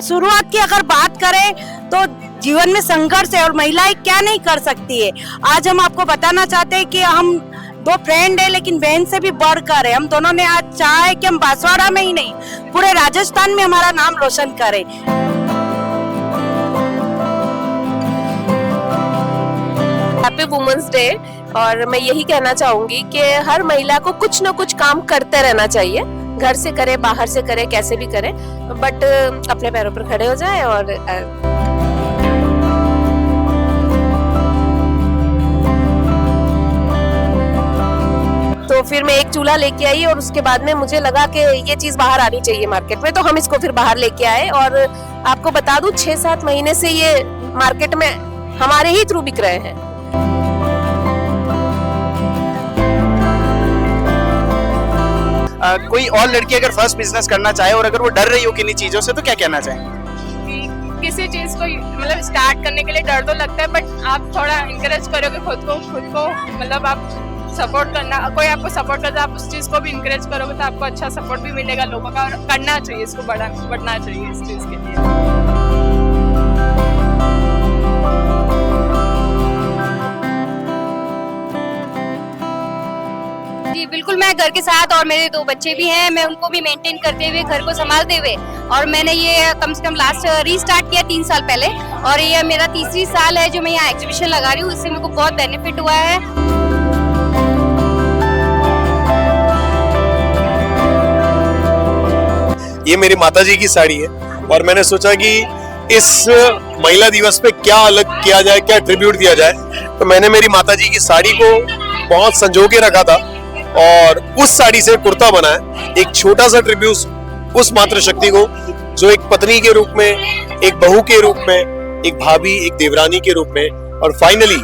शुरुआत की अगर बात करें तो जीवन में संघर्ष है और महिलाएं क्या नहीं कर सकती है। आज हम आपको बताना चाहते हैं कि हम दो फ्रेंड है लेकिन बहन से भी बढ़कर है। हम दोनों ने आज चाहा है कि हम बांसवाड़ा में ही नहीं पूरे राजस्थान में हमारा नाम रोशन करें। Happy women's day. और मैं यही कहना चाहूंगी कि हर महिला को कुछ न कुछ काम करते रहना चाहिए, घर से करे बाहर से करे कैसे भी करे, बट अपने पैरों पर खड़े हो जाए। और तो फिर मैं एक चूल्हा लेके आई और उसके बाद में मुझे लगा कि ये चीज बाहर आनी चाहिए मार्केट में, तो हम इसको फिर बाहर लेके आए। और आपको बता दूं 6-7 महीने से ये मार्केट में हमारे ही थ्रू बिक रहे हैं। कोई और लड़की अगर फर्स्ट बिजनेस करना चाहे और अगर वो डर रही हो किन्हीं चीजों से, तो क्या कहना चाहेंगे? किसी चीज को मतलब स्टार्ट करने के लिए डर तो लगता है, बट आप थोड़ा इंकरेज करोगे खुद को मतलब आप सपोर्ट करना, कोई आपको सपोर्ट करता है आप उस चीज को भी इंकरेज करोगे तो आपको अच्छा सपोर्ट भी मिलेगा लोगों का, और करना चाहिए, इसको बढ़ना चाहिए इस चीज के लिए। जी बिल्कुल, मैं घर के साथ, और मेरे 2 बच्चे भी हैं, मैं उनको भी मेंटेन करते हुए घर को संभालते हुए, और मैंने ये कम से कम लास्ट रीस्टार्ट किया 3 साल पहले, और ये मेरा तीसरी साल है जो मैं यहाँ एग्जीबिशन लगा रही हूँ। इससे मेरे को बहुत बेनिफिट हुआ है। ये मेरी माताजी की साड़ी है और मैंने सोचा कि इस महिला दिवस पे क्या अलग किया जाए, क्या ट्रिब्यूट दिया जाए, तो मैंने मेरी माताजी की साड़ी को बहुत संजो के रखा था और उस साड़ी से कुर्ता बनाया। एक छोटा सा ट्रिब्यूट उस मातृशक्ति को जो एक पत्नी के रूप में, एक बहू के रूप में, एक भाभी, एक देवरानी के रूप में और फाइनली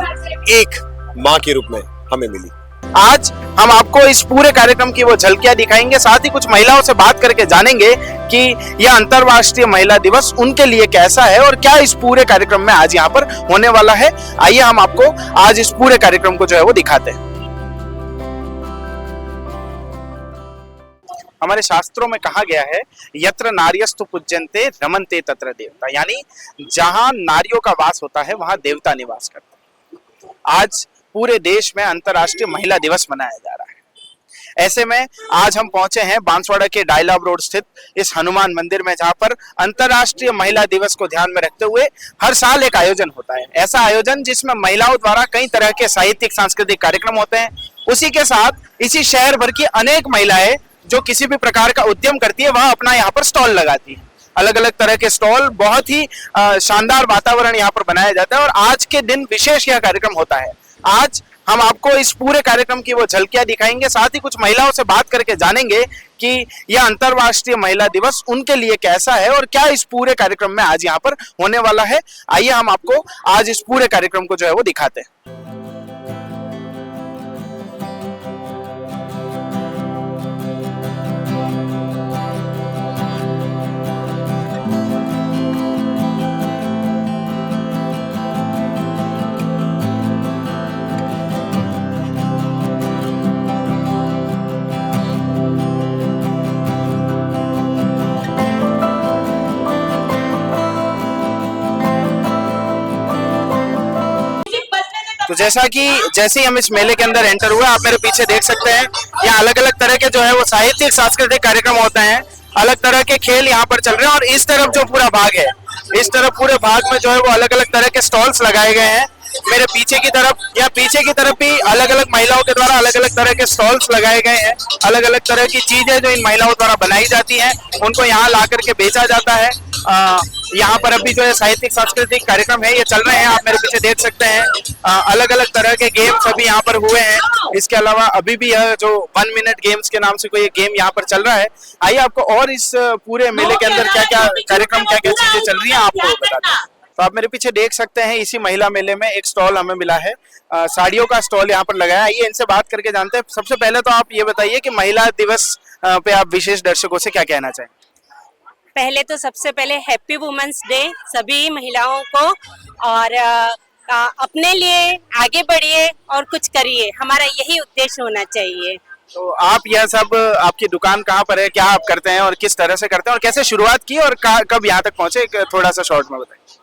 एक माँ के रूप में हमें मिली। आज हम आपको इस पूरे कार्यक्रम की वो झलकियां दिखाएंगे, साथ ही कुछ महिलाओं से बात करके जानेंगे कि यह अंतर्राष्ट्रीय महिला दिवस उनके लिए कैसा है और क्या इस पूरे कार्यक्रम में आज यहाँ पर होने वाला है। आइए हम आपको आज इस पूरे कार्यक्रम को जो है वो दिखाते हैं। हमारे शास्त्रों में कहा गया है, यत्र नार्यस्तु पूज्यन्ते रमन्ते तत्र देवता, यानी जहां नारियों का वास होता है वहां देवता निवास करते हैं। आज पूरे देश में अंतर्राष्ट्रीय महिला दिवस मनाया जा रहा है। ऐसे में आज हम पहुंचे हैं बांसवाड़ा के डायलॉग रोड स्थित इस हनुमान मंदिर में, जहां पर अंतर्राष्ट्रीय महिला दिवस को ध्यान में रखते हुए हर साल एक आयोजन होता है। ऐसा आयोजन जिसमें महिलाओं द्वारा कई तरह के साहित्यिक सांस्कृतिक कार्यक्रम होते हैं। उसी के साथ इसी शहर भर की अनेक महिलाएं जो किसी भी प्रकार का उद्यम करती है वह अपना यहाँ पर स्टॉल लगाती है। अलग अलग तरह के स्टॉल, बहुत ही शानदार वातावरण यहाँ पर बनाया जाता है और आज के दिन विशेष यह कार्यक्रम होता है। आज हम आपको इस पूरे कार्यक्रम की वो झलकियां दिखाएंगे, साथ ही कुछ महिलाओं से बात करके जानेंगे कि यह अंतर्राष्ट्रीय महिला दिवस उनके लिए कैसा है और क्या इस पूरे कार्यक्रम में आज यहाँ पर होने वाला है। आइए हम आपको आज इस पूरे कार्यक्रम को जो है वो दिखाते हैं। तो जैसे ही हम इस मेले के अंदर एंटर हुए, आप मेरे पीछे देख सकते हैं यहाँ अलग अलग तरह के जो है वो साहित्यिक सांस्कृतिक कार्यक्रम होते हैं। अलग तरह के खेल यहाँ पर चल रहे हैं और इस तरफ जो पूरा भाग है, इस तरफ पूरे भाग में जो है वो अलग अलग तरह के स्टॉल्स लगाए गए हैं। मेरे पीछे की तरफ भी अलग अलग महिलाओं के द्वारा अलग अलग तरह के स्टॉल्स लगाए गए हैं। अलग अलग तरह की चीजें जो इन महिलाओं द्वारा बनाई जाती हैं उनको यहाँ ला करके बेचा जाता है। यहाँ पर अभी जो है साहित्यिक सांस्कृतिक कार्यक्रम है ये चल रहे हैं, आप मेरे पीछे देख सकते हैं। अलग अलग तरह के गेम्स अभी यहाँ पर हुए हैं। इसके अलावा अभी भी यह जो 1 मिनट गेम्स के नाम से कोई गेम यहाँ पर चल रहा है। आइए आपको और इस पूरे मेले के अंदर क्या क्या कार्यक्रम, क्या क्या चीजें चल रही है आपको बताते हैं। तो आप मेरे पीछे देख सकते हैं इसी महिला मेले में एक स्टॉल हमें मिला है, साड़ियों का स्टॉल यहाँ पर लगाया है। आइए इनसे बात करके जानते हैं। सबसे पहले तो आप ये बताइए कि महिला दिवस पे आप विशेष दर्शकों से क्या कहना चाहें? पहले तो सबसे पहले हैप्पी वुमेन्स डे सभी महिलाओं को, और अपने लिए आगे बढ़िए और कुछ करिए, हमारा यही उद्देश्य होना चाहिए। तो आप यह सब, आपकी दुकान कहाँ पर है, क्या आप करते हैं और किस तरह से करते हैं और कैसे शुरुआत की और कब यहाँ तक पहुंचे, एक थोड़ा सा शॉर्ट में बताइए।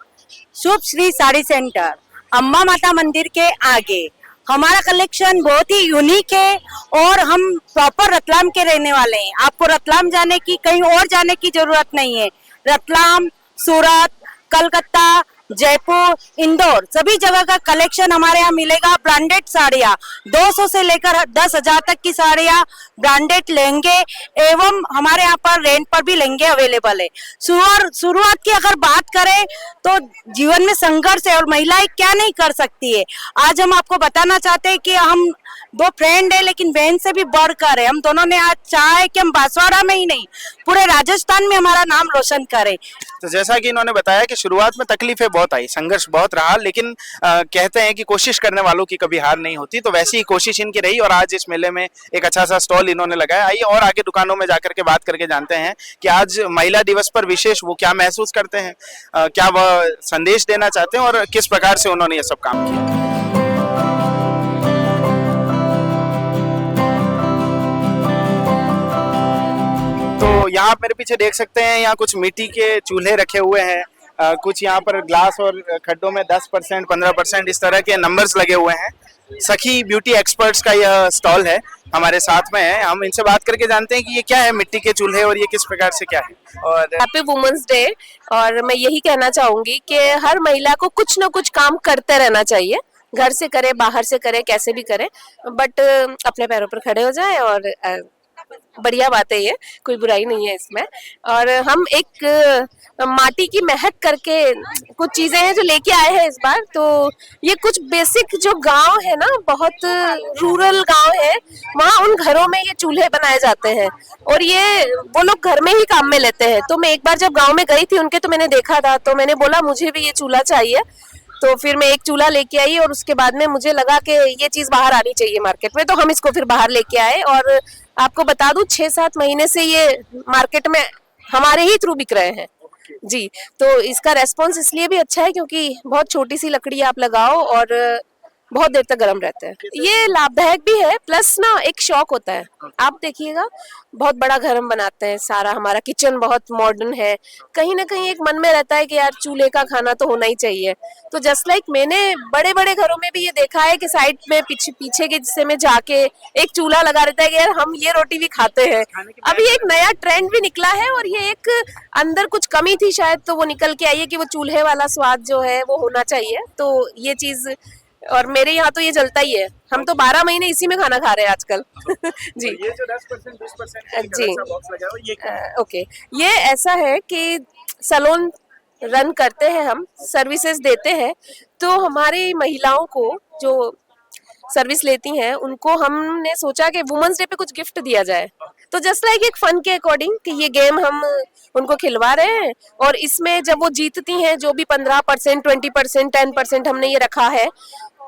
शुभ श्री साड़ी सेंटर, अम्मा माता मंदिर के आगे। हमारा कलेक्शन बहुत ही यूनिक है और हम प्रॉपर रतलाम के रहने वाले हैं। आपको रतलाम जाने की, कहीं और जाने की जरूरत नहीं है। रतलाम, सूरत, कलकत्ता, जयपुर, इंदौर, सभी जगह का कलेक्शन हमारे यहाँ मिलेगा। ब्रांडेड साड़ियाँ 200 से लेकर 10,000 तक की साड़ियाँ, ब्रांडेड लहंगे एवं हमारे यहाँ पर रेंट पर भी लहंगे अवेलेबल है। शुरुआत की अगर बात करें तो जीवन में संघर्ष है और महिलाएं क्या नहीं कर सकती है। आज हम आपको बताना चाहते हैं कि हम दो फ्रेंड है लेकिन बहन से भी बढ़कर है। हम दोनों ने आज चाहा है कि हम बांसवाड़ा में ही नहीं, पूरे राजस्थान में हमारा नाम रोशन करें। तो जैसा कि इन्होंने बताया कि शुरुआत में तकलीफें बहुत आई, संघर्ष बहुत रहा, लेकिन कहते हैं कि कोशिश करने वालों की कभी हार नहीं होती। तो वैसी ही कोशिश इनकी रही और आज इस मेले में एक अच्छा सा स्टॉल इन्होंने लगाया। आइए और आगे दुकानों में जाकर के बात करके जानते हैं कि आज महिला दिवस पर विशेष वो क्या महसूस करते हैं, क्या वह संदेश देना चाहते हैं और किस प्रकार से उन्होंने ये सब काम किया। तो यहाँ आप मेरे पीछे देख सकते हैं, यहाँ कुछ मिट्टी के चूल्हे रखे हुए हैं, कुछ यहाँ पर ग्लास और खड्डों में 10%, 15% इस तरह के नंबर्स लगे हुए हैं। सखी ब्यूटी एक्सपर्ट्स का यह स्टॉल है, हमारे साथ में है। हम इनसे बात करके जानते हैं कि ये क्या है, मिट्टी के चूल्हे, और ये किस प्रकार से क्या है। और हैप्पी वुमेन्स डे। और मैं यही कहना चाहूंगी कि हर महिला को कुछ ना कुछ काम करते रहना चाहिए, घर से करे, बाहर से करे, कैसे भी करे, बट अपने पैरों पर खड़े हो जाए। और बढ़िया बात है, ये कोई बुराई नहीं है इसमें। और हम एक माटी की महक करके कुछ चीजें हैं जो लेके आए हैं इस बार। तो ये कुछ बेसिक जो गांव है ना, बहुत रूरल गांव है, वहाँ उन घरों में ये चूल्हे बनाए जाते हैं और ये वो लोग घर में ही काम में लेते हैं। तो मैं एक बार जब गांव में गई थी उनके, तो मैंने देखा था, तो मैंने बोला मुझे भी ये चूल्हा चाहिए। तो फिर मैं एक चूल्हा लेके आई और उसके बाद में मुझे लगा कि ये चीज बाहर आनी चाहिए मार्केट में, तो हम इसको फिर बाहर लेके आए। और आपको बता दूं 6-7 महीने से ये मार्केट में हमारे ही थ्रू बिक रहे हैं जी। तो इसका रेस्पॉन्स इसलिए भी अच्छा है क्योंकि बहुत छोटी सी लकड़ी आप लगाओ और बहुत देर तक गर्म रहते हैं। ये लाभदायक भी है, प्लस ना एक शौक होता है। आप देखिएगा, बहुत बड़ा घर हम बनाते हैं, सारा हमारा किचन बहुत मॉडर्न है, कहीं ना कहीं एक मन में रहता है कि यार चूल्हे का खाना तो होना ही चाहिए। तो जस्ट लाइक मैंने बड़े बड़े घरों में भी ये देखा है कि साइड में पीछे के हिस्से में जाके एक चूल्हा लगा रहता है कि यार हम ये रोटी भी खाते हैं। अभी एक नया ट्रेंड भी निकला है और ये एक अंदर कुछ कमी थी शायद, तो वो निकल के आई है कि वो चूल्हे वाला स्वाद जो है वो होना चाहिए। तो ये चीज, और मेरे यहाँ तो ये जलता ही है, हम तो 12 महीने इसी में खाना खा रहे हैं आजकल जी। ये जो 10%, 20% जी बॉक्स लगा है, ये क्या है? ओके, ये ऐसा है कि सैलून रन करते हैं, हम सर्विसेज देते हैं। तो हमारी महिलाओं को जो सर्विस लेती हैं उनको हमने सोचा कि वुमेन्स डे पे कुछ गिफ्ट दिया जाए। तो जस्ट लाइक एक फन के अकॉर्डिंग कि ये गेम हम उनको खिलवा रहे हैं और इसमें जब वो जीतती हैं, जो भी 15%, 20%, 10% हमने ये रखा है,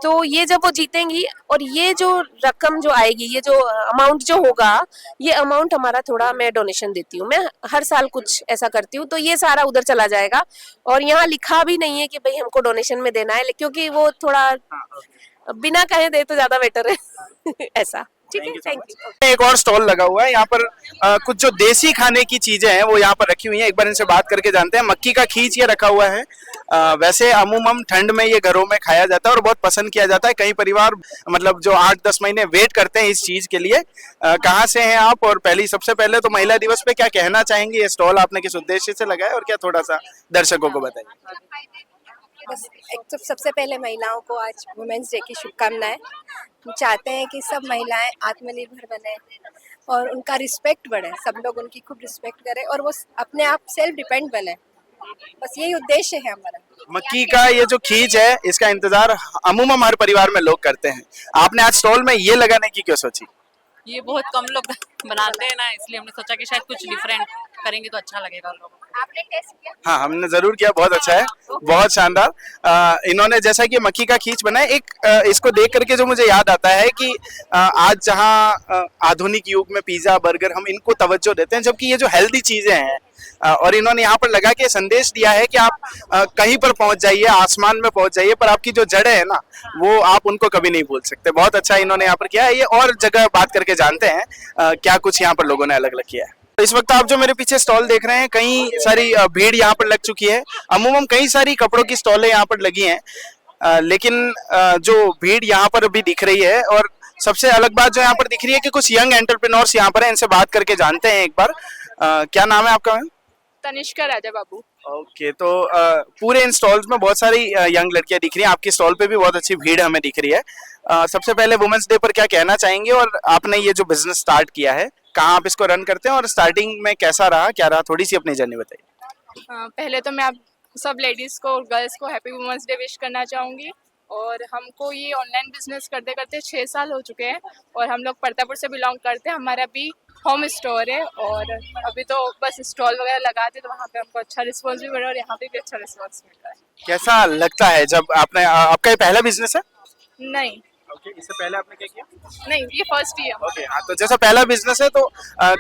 तो ये जब वो जीतेंगी और ये जो रकम जो आएगी, ये जो अमाउंट जो होगा, ये अमाउंट हमारा थोड़ा मैं डोनेशन देती हूँ, मैं हर साल कुछ ऐसा करती हूँ, तो ये सारा उधर चला जाएगा। और यहाँ लिखा भी नहीं है कि भाई हमको डोनेशन में देना है, क्योंकि वो थोड़ा बिना कहे दे तो ज्यादा बेटर है ऐसा। ठीक है, थैंक यू। एक और स्टॉल लगा हुआ है यहाँ पर, कुछ जो देसी खाने की चीजें हैं वो यहाँ पर रखी हुई हैं। एक बार इनसे बात करके जानते हैं। मक्की का खींच ये रखा हुआ है। वैसे अमूमन ठंड में ये घरों में खाया जाता है और बहुत पसंद किया जाता है। कई परिवार मतलब जो 8-10 महीने वेट करते हैं इस चीज के लिए। कहाँ से हैं आप, और सबसे पहले तो महिला दिवस पे क्या कहना चाहेंगे? ये स्टॉल आपने किस उद्देश्य से लगाया और क्या थोड़ा सा दर्शकों को बताइए। बस एक तो सबसे पहले महिलाओं को आज वुमेन्स डे की शुभकामनाएं। हम चाहते हैं कि सब महिलाएं आत्मनिर्भर बने और उनका रिस्पेक्ट बढ़े, सब लोग उनकी खूब रिस्पेक्ट करें और वो अपने आप सेल्फ डिपेंड बने। बस यही उद्देश्य है हमारा। मक्की का ये जो खींच है, इसका इंतजार अमूमन हर परिवार में लोग करते हैं। आपने आज स्टॉल में ये लगाने की क्यों सोची? ये बहुत कम लोग बनाते हैं ना, इसलिए हमने सोचा कि शायद कुछ डिफरेंट करेंगे तो अच्छा लगेगा लोगों को। आपने टेस्ट किया? हाँ, हमने जरूर किया, बहुत अच्छा है, बहुत शानदार। इन्होंने जैसा कि मक्की का खींच बनाया, एक इसको देख करके जो मुझे याद आता है कि आज जहाँ आधुनिक युग में पिज्जा बर्गर हम इनको तवज्जो देते हैं, जबकि ये जो हेल्दी चीजें हैं और इन्होंने यहाँ पर लगा के संदेश दिया है कि आप कहीं पर पहुंच जाइए, आसमान में पहुंच जाइए, पर आपकी जो जड़ें है ना वो आप उनको कभी नहीं भूल सकते। बहुत अच्छा इन्होंने यहाँ पर किया है। ये और जगह बात करके जानते हैं क्या कुछ यहाँ पर लोगों ने अलग अलग किया है। इस वक्त आप जो मेरे पीछे स्टॉल देख रहे हैं, कई सारी भीड़ यहाँ पर लग चुकी है। अमूमन कई सारी कपड़ों की स्टॉलें यहाँ पर लगी हैं, लेकिन जो भीड़ यहाँ पर अभी दिख रही है, और सबसे अलग बात जो यहाँ पर दिख रही है कि कुछ यंग एंटरप्रेन्योर्स यहाँ पर हैं, इनसे बात करके जानते हैं एक बार। क्या नाम है आपका मैम? तनिष्का राजा बाबू। ओके, तो पूरे इन स्टॉल्स में बहुत सारी यंग लड़कियां दिख रही हैं, आपकी स्टॉल पे भी बहुत अच्छी भीड़ हमें दिख रही है। सबसे पहले वुमेन्स डे पर क्या कहना चाहेंगे, और आपने ये जो बिजनेस स्टार्ट किया है कहाँ आप इसको रन करते हैं, और स्टार्टिंग में कैसा रहा, क्या रहा, थोड़ी सी अपनी जर्नी बताइए। पहले तो मैं आप सब लेडीज़ को और गर्ल्स को हैप्पी वुमेंस डे विश करना चाहूँगी। और हमको ये ऑनलाइन बिजनेस करते करते 6 साल हो चुके हैं, और हम लोग परतापुर से बिलोंग करते हैं। हमारा अभी होम स्टोर है, और अभी तो बस स्टॉल वगैरह लगाते तो वहाँ पे हमको अच्छा रिस्पॉन्स भी मिला, और यहाँ पे भी अच्छा रिस्पॉन्स मिल रहा है। कैसा लगता है जब आपने, आपका ये पहला बिजनेस है? नहीं, ओके, इससे पहले आपने क्या किया? नहीं, ये फर्स्ट ही है। ओके, हाँ, तो जैसा पहला बिजनेस है, तो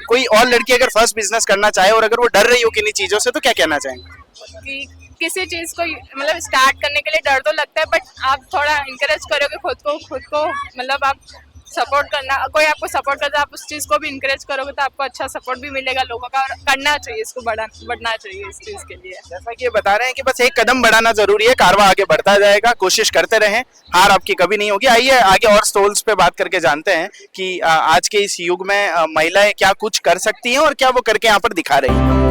कोई और लड़की अगर फर्स्ट बिजनेस करना चाहे और अगर वो डर रही हो किन्हीं चीजों से, तो क्या कहना चाहेंगे? कि किसी चीज़ को मतलब स्टार्ट करने के लिए डर तो लगता है, बट आप थोड़ा इंकरेज करोगे खुद को मतलब आप सपोर्ट करना, कोई आपको सपोर्ट करता है, आप उस चीज़ को भी इंकरेज करोगे तो आपको अच्छा सपोर्ट भी मिलेगा लोगों का, और करना चाहिए, इसको बढ़ना चाहिए इस चीज़ के लिए। जैसा कि ये बता रहे हैं कि बस एक कदम बढ़ाना जरूरी है, कारवां आगे बढ़ता जाएगा, कोशिश करते रहें, हार आपकी कभी नहीं होगी। आइए आगे और स्टॉल्स पे बात करके जानते हैं कि आज के इस युग में महिलाएं क्या कुछ कर सकती हैं और क्या वो करके यहाँ पर दिखा रही हैं।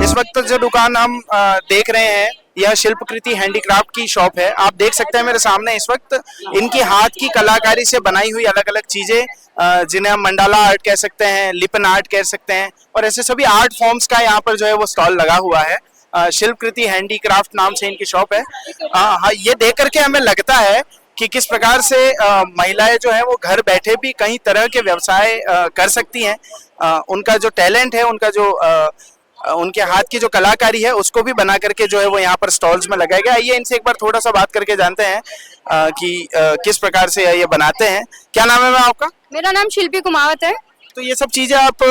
इस वक्त जो दुकान हम देख रहे हैं, यह शिल्पकृति हैंडीक्राफ्ट की शॉप है। आप देख सकते हैं मेरे सामने इस वक्त इनकी हाथ की कलाकारी से बनाई हुई अलग अलग चीजें, जिन्हें हम मंडाला आर्ट कह सकते हैं, लिपन आर्ट कह सकते हैं, और ऐसे सभी आर्ट फॉर्म्स का यहाँ पर जो है वो स्टॉल लगा हुआ है। शिल्पकृति हैंडीक्राफ्ट नाम से इनकी शॉप है। ये देख करके हमें लगता है कि किस प्रकार से महिलाएं जो है वो घर बैठे भी कई तरह के व्यवसाय कर सकती हैं। उनका जो टैलेंट है, उनका जो उनके हाथ की जो कलाकारी है, उसको भी बना करके जो है वो यहाँ पर स्टॉल्स में लगाया गया। आइए इनसे एक बार थोड़ा सा बात करके जानते हैं कि किस प्रकार से ये बनाते हैं। क्या नाम है मैम आपका? मेरा नाम शिल्पी कुमावत है। तो ये सब चीजें आप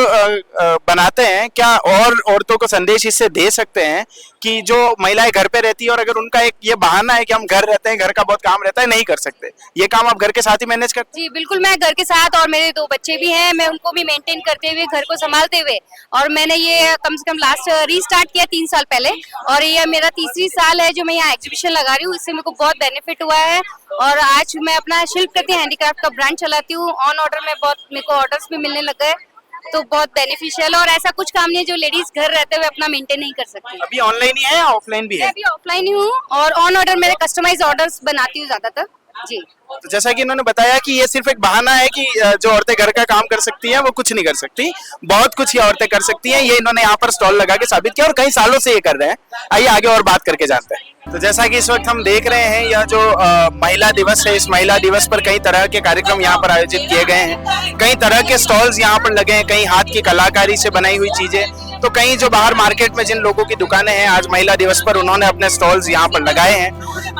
बनाते हैं, क्या और औरतों को संदेश इससे दे सकते हैं कि जो महिलाएं घर पे रहती है और अगर उनका एक ये बहाना है कि हम घर रहते हैं, घर का बहुत काम रहता है, नहीं कर सकते, ये काम आप घर के साथ ही मैनेज करते हैं? जी बिल्कुल, मैं घर के साथ, और मेरे 2 बच्चे भी हैं, मैं उनको भी मेंटेन करते हुए, घर को संभालते हुए, और मैंने ये कम से कम लास्ट रीस्टार्ट किया 3 साल पहले, और ये मेरा तीसरी साल है जो मैं यहाँ एग्जीबिशन लगा रही हूँ। इससे मेरे को बहुत बेनिफिट हुआ है, और आज मैं अपना शिल्पकृति हैंडीक्राफ्ट का ब्रांड चलाती हूँ। ऑन ऑर्डर में बहुत मेरे को ऑर्डर्स भी मिलने लग गए, तो बहुत बेनिफिशियल। और ऐसा कुछ काम नहीं है जो लेडीज घर रहते हुए अपना मेंटेन नहीं कर सकती। अभी ऑनलाइन ही है या ऑफलाइन भी है? मैं अभी ऑफलाइन ही हूँ, और ऑन ऑर्डर मेरे कस्टमाइज ऑर्डर्स बनाती हूँ ज्यादातर। जी, तो जैसा कि इन्होंने बताया कि ये सिर्फ एक बहाना है कि जो औरतें घर का काम कर सकती हैं वो कुछ नहीं कर सकती, बहुत कुछ ये औरतें कर सकती हैं। ये इन्होंने यहाँ पर स्टॉल लगा के साबित किया और कई सालों से ये कर रहे हैं। आइए आगे और बात करके जानते हैं। तो जैसा कि इस वक्त हम देख रहे हैं, यह जो महिला दिवस है, इस महिला दिवस पर कई तरह के कार्यक्रम यहाँ पर आयोजित किए गए हैं। कई तरह के स्टॉल्स यहाँ पर लगे हैं, कई हाथ की कलाकारी से बनाई हुई चीजें। तो कई जो बाहर मार्केट में जिन लोगों की दुकानें हैं, आज महिला दिवस पर उन्होंने अपने स्टॉल्स यहाँ पर लगाए हैं।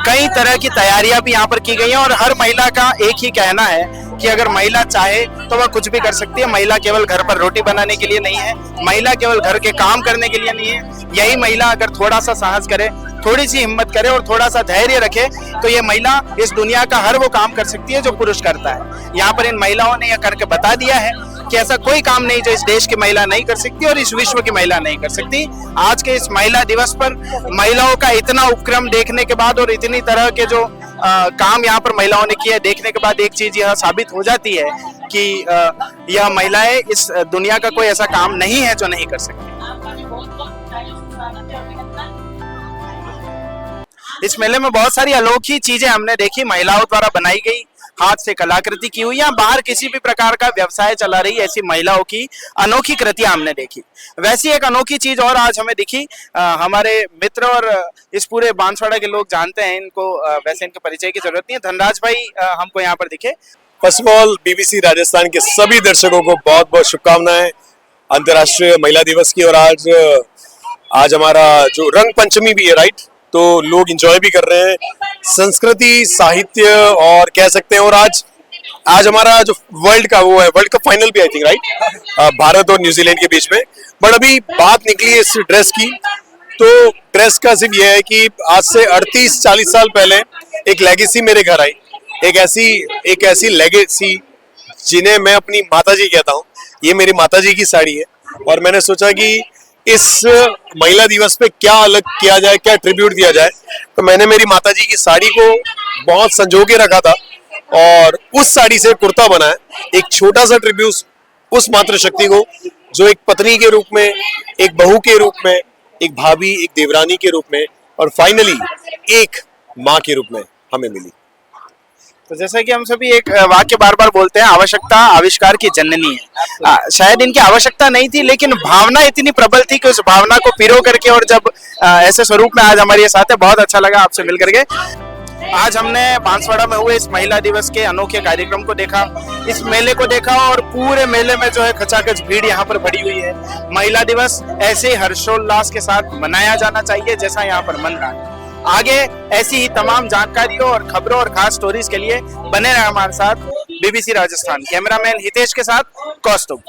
कई तरह की तैयारियां भी यहाँ पर की गई हैं, और हर महिला का एक ही कहना है कि अगर महिला चाहे तो वह कुछ भी कर सकती है। महिला केवल घर पर रोटी बनाने के लिए नहीं है, महिला केवल घर के काम करने के लिए नहीं है। यही महिला अगर थोड़ा सा साहस करे, थोड़ी सी हिम्मत करे और थोड़ा सा धैर्य रखे, तो ये महिला इस दुनिया का हर वो काम कर सकती है जो पुरुष करता है। यहाँ पर इन महिलाओं ने यह करके बता दिया है कि ऐसा कोई काम नहीं जो इस देश की महिला नहीं कर सकती और इस विश्व की महिला नहीं कर सकती। आज के इस महिला दिवस पर महिलाओं का इतना उपक्रम देखने के बाद और इतनी तरह के जो काम यहाँ पर महिलाओं ने किए देखने के बाद एक चीज यह साबित हो जाती है कि यह महिलाएं, इस दुनिया का कोई ऐसा काम नहीं है जो नहीं कर सकती। इस मेले में बहुत सारी अनोखी चीजें हमने देखी, महिलाओं द्वारा बनाई गई, हाथ से कलाकृति की हुई, या बाहर किसी भी प्रकार का व्यवसाय चला रही ऐसी महिलाओं की अनोखी कृतियां हमने देखी। वैसी एक अनोखी चीज और आज हमें दिखी। हमारे मित्र और इस पूरे बांसवाड़ा के लोग जानते हैं इनको, वैसे इनके परिचय की जरूरत नहीं है। धनराज भाई हमको यहाँ पर दिखे। First of all BBC Rajasthan के सभी दर्शकों को बहुत बहुत शुभकामनाएं अंतर्राष्ट्रीय महिला दिवस की। और आज हमारा जो रंग पंचमी भी है, राइट, तो लोग एंजॉय भी कर रहे हैं संस्कृति, साहित्य और कह सकते हैं। और आज हमारा जो वर्ल्ड कप फाइनल भी आई थिंक, राइट, भारत और न्यूजीलैंड के बीच में। बट अभी बात निकली है इस ड्रेस की, तो ड्रेस का सिर्फ यह है कि आज से 38-40 साल पहले एक लेगेसी मेरे घर आई, एक ऐसी लेगेसी जिन्हें मैं अपनी माताजी कहता हूँ। ये मेरी माताजी की साड़ी है और मैंने सोचा कि इस महिला दिवस पे क्या अलग किया जाए, क्या ट्रिब्यूट दिया जाए। तो मैंने मेरी माताजी की साड़ी को बहुत संजो के रखा था और उस साड़ी से कुर्ता बनाया, एक छोटा सा ट्रिब्यूट उस मातृशक्ति को जो एक पत्नी के रूप में, एक बहू के रूप में, एक भाभी, एक देवरानी के रूप में और फाइनली एक माँ के रूप में हमें मिली। तो जैसा कि हम सभी एक वाक्य बार बार बोलते हैं, आवश्यकता आविष्कार की जननी है। शायद इनकी आवश्यकता नहीं थी, लेकिन भावना इतनी प्रबल थी कि उस भावना को पिरो करके और जब ऐसे स्वरूप में आज हमारे साथ है, बहुत अच्छा लगा आपसे मिल करके। आज हमने बांसवाड़ा में हुए इस महिला दिवस के अनोखे कार्यक्रम को देखा, इस मेले को देखा और पूरे मेले में जो है खचाखच भीड़ यहाँ पर भरी हुई है। महिला दिवस ऐसे ही हर्षोल्लास के साथ मनाया जाना चाहिए जैसा यहाँ पर मन रहा है। आगे ऐसी ही तमाम जानकारियों और खबरों और खास स्टोरीज के लिए बने रहे हमारे साथ बीबीसी राजस्थान। कैमरामैन हितेश के साथ कौस्तुभ।